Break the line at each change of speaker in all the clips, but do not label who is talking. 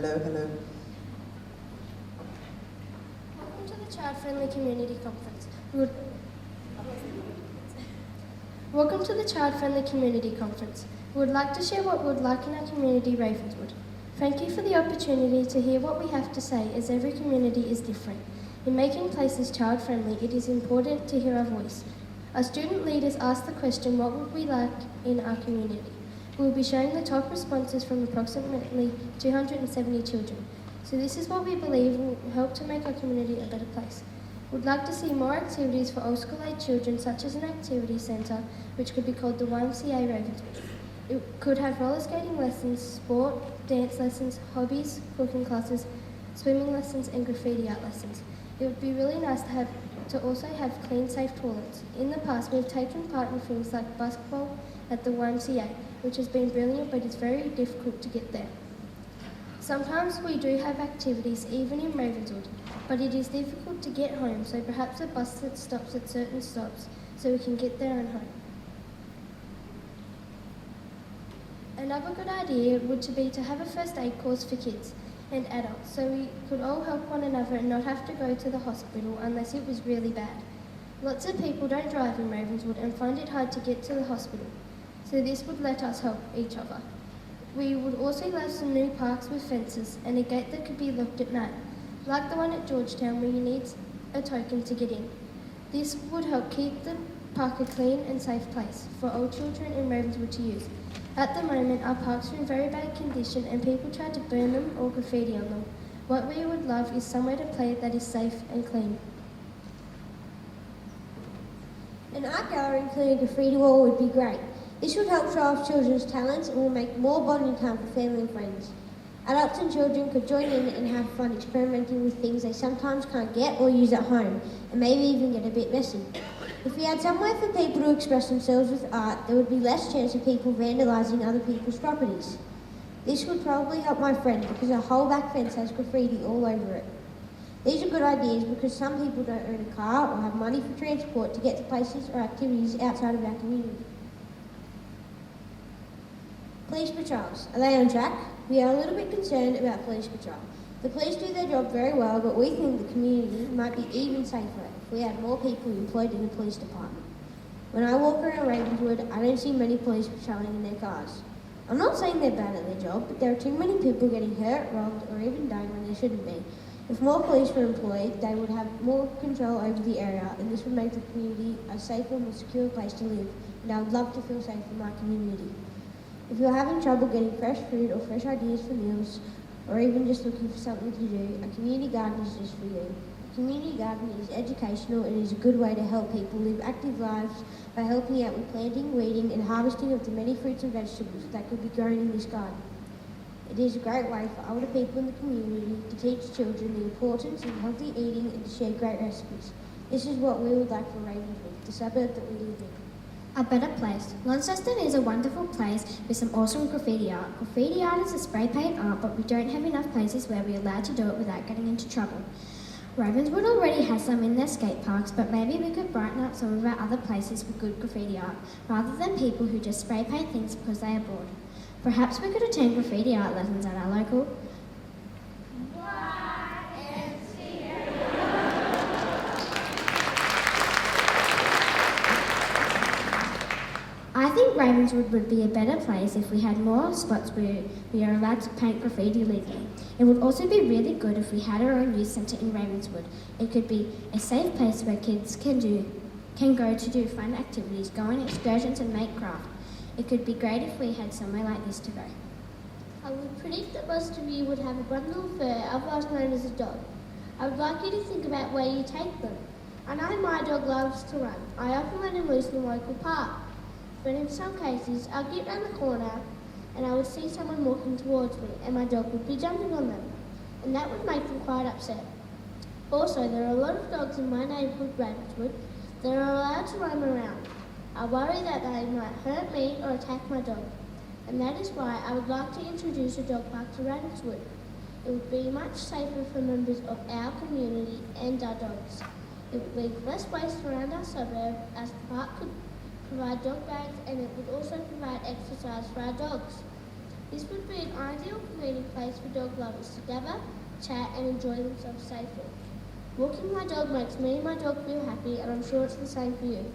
Hello.
Welcome to the Child-Friendly Community Conference. Welcome to the Child-Friendly Community Conference. We would like to share what we would like in our community, Ravenswood. Thank you for the opportunity to hear what we have to say, as every community is different. In making places child-friendly, it is important to hear our voice. Our student leaders asked the question, what would we like in our community? We will be sharing the top responses from approximately 270 children. So this is what we believe will help to make our community a better place. We'd like to see more activities for all school-age children, such as an activity centre, which could be called the YMCA Ravenswood. It could have roller skating lessons, sport, dance lessons, hobbies, cooking classes, swimming lessons and graffiti art lessons. It would be really nice to also have clean, safe toilets. In the past, we've taken part in things like basketball at the YMCA, which has been brilliant, but it's very difficult to get there. Sometimes we do have activities even in Ravenswood, but it is difficult to get home, so perhaps a bus that stops at certain stops so we can get there and home. Another good idea would be to have a first aid course for kids and adults, so we could all help one another and not have to go to the hospital unless it was really bad. Lots of people don't drive in Ravenswood and find it hard to get to the hospital, so this would let us help each other. We would also love some new parks with fences and a gate that could be locked at night, like the one at Georgetown where you need a token to get in. This would help keep the park a clean and safe place for all children in Ravenswood to use. At the moment, our parks are in very bad condition and people try to burn them or graffiti on them. What we would love is somewhere to play that is safe and clean.
An art gallery including a graffiti wall would be great. This would help show off children's talents and will make more bonding time for family and friends. Adults and children could join in and have fun experimenting with things they sometimes can't get or use at home, and maybe even get a bit messy. If we had somewhere for people to express themselves with art, there would be less chance of people vandalising other people's properties. This would probably help my friend because her whole back fence has graffiti all over it. These are good ideas because some people don't own a car or have money for transport to get to places or activities outside of our community. Police patrols. Are they on track? We are a little bit concerned about police patrol. The police do their job very well, but we think the community might be even safer if we had more people employed in the police department. When I walk around Ravenswood, I don't see many police patrolling in their cars. I'm not saying they're bad at their job, but there are too many people getting hurt, robbed, or even dying when they shouldn't be. If more police were employed, they would have more control over the area, and this would make the community a safer, more secure place to live, and I would love to feel safe in my community. If you're having trouble getting fresh food or fresh ideas for meals, or even just looking for something to do, a community garden is just for you. A community garden is educational and is a good way to help people live active lives by helping out with planting, weeding and harvesting of the many fruits and vegetables that could be grown in this garden. It is a great way for older people in the community to teach children the importance of healthy eating and to share great recipes. This is what we would like for Ravenswood, the suburb that we live in.
A better place. Launceston is a wonderful place with some awesome graffiti art. Graffiti art is a spray paint art, but we don't have enough places where we're allowed to do it without getting into trouble. Ravenswood already has some in their skate parks, but maybe we could brighten up some of our other places with good graffiti art, rather than people who just spray paint things because they are bored. Perhaps we could attend graffiti art lessons at our local I think Ravenswood would be a better place if we had more spots where we are allowed to paint graffiti legally. It would also be really good if we had our own youth centre in Ravenswood. It could be a safe place where kids can go to do fun activities, go on excursions and make craft. It could be great if we had somewhere like this to go.
I would predict that most of you would have a bundle of fur, otherwise known as a dog. I would like you to think about where you take them. I know my dog loves to run. I often let him loose in the local park. But in some cases, I'll get round the corner and I would see someone walking towards me and my dog would be jumping on them. And that would make them quite upset. Also, there are a lot of dogs in my neighbourhood, Ravenswood, that are allowed to roam around. I worry that they might hurt me or attack my dog. And that is why I would like to introduce a dog park to Ravenswood. It would be much safer for members of our community and our dogs. It would leave less waste around our suburb as the park could provide dog bags and it would also provide exercise for our dogs. This would be an ideal community place for dog lovers to gather, chat and enjoy themselves safely. Walking my dog makes me and my dog feel happy, and I'm sure it's the same for you.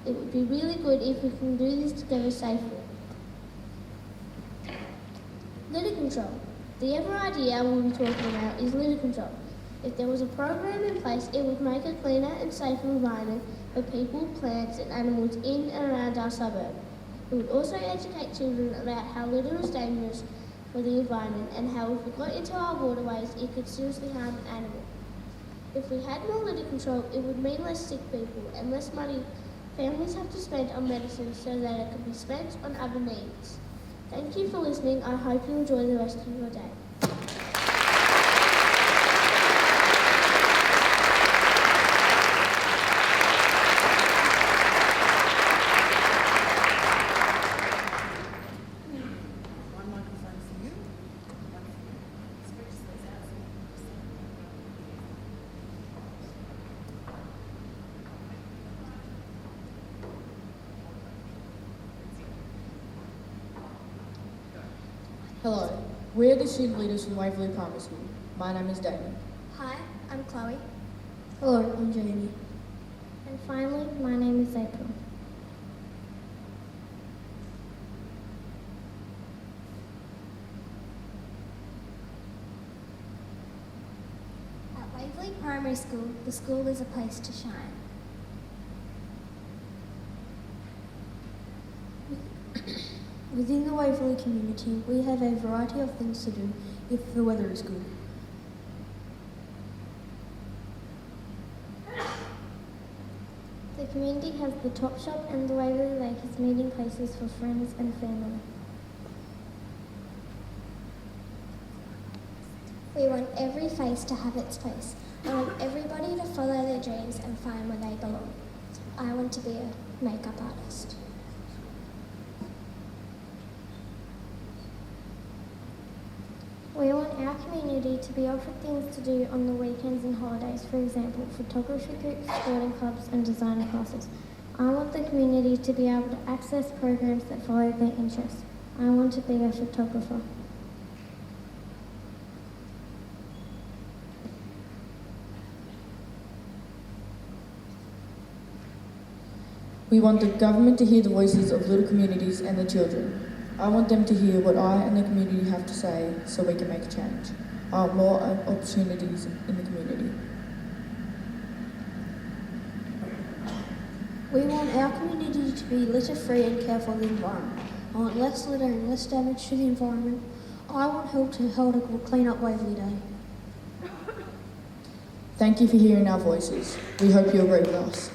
It would be really good if we can do this together safely. Litter control. The other idea we'll be talking about is litter control. If there was a program in place, it would make a cleaner and safer environment for people, plants and animals in and around our suburb. It would also educate children about how litter is dangerous for the environment and how if it got into our waterways, it could seriously harm an animal. If we had more litter control, it would mean less sick people and less money families have to spend on medicine so that it could be spent on other needs. Thank you for listening. I hope you enjoy the rest of your day.
One microphone for you.
Hello, we are the student leaders from Waverley Primary School. My name is Damon.
Hi, I'm Chloe.
Hello, I'm Jamie.
And finally, my name is April. At Waverley Primary School, the school is a place to shine.
Within the Waverley community, we have a variety of things to do if the weather is good.
The community has the Top Shop and the Waverley Lake as meeting places for friends and family. We want every face to have its place. I want everybody to follow their dreams and find where they belong. I want to be a makeup artist. We want our community to be offered things to do on the weekends and holidays, for example, photography groups, sporting clubs and design classes. I want the community to be able to access programs that follow their interests. I want to be a photographer.
We want the government to hear the voices of little communities and the children. I want them to hear what I and the community have to say so we can make a change. I want more opportunities in the community.
We want our community to be litter-free and care for the environment. I want less litter and less damage to the environment. I want help to hold a Clean Up Waverley Day.
Thank you for hearing our voices. We hope you agree with us.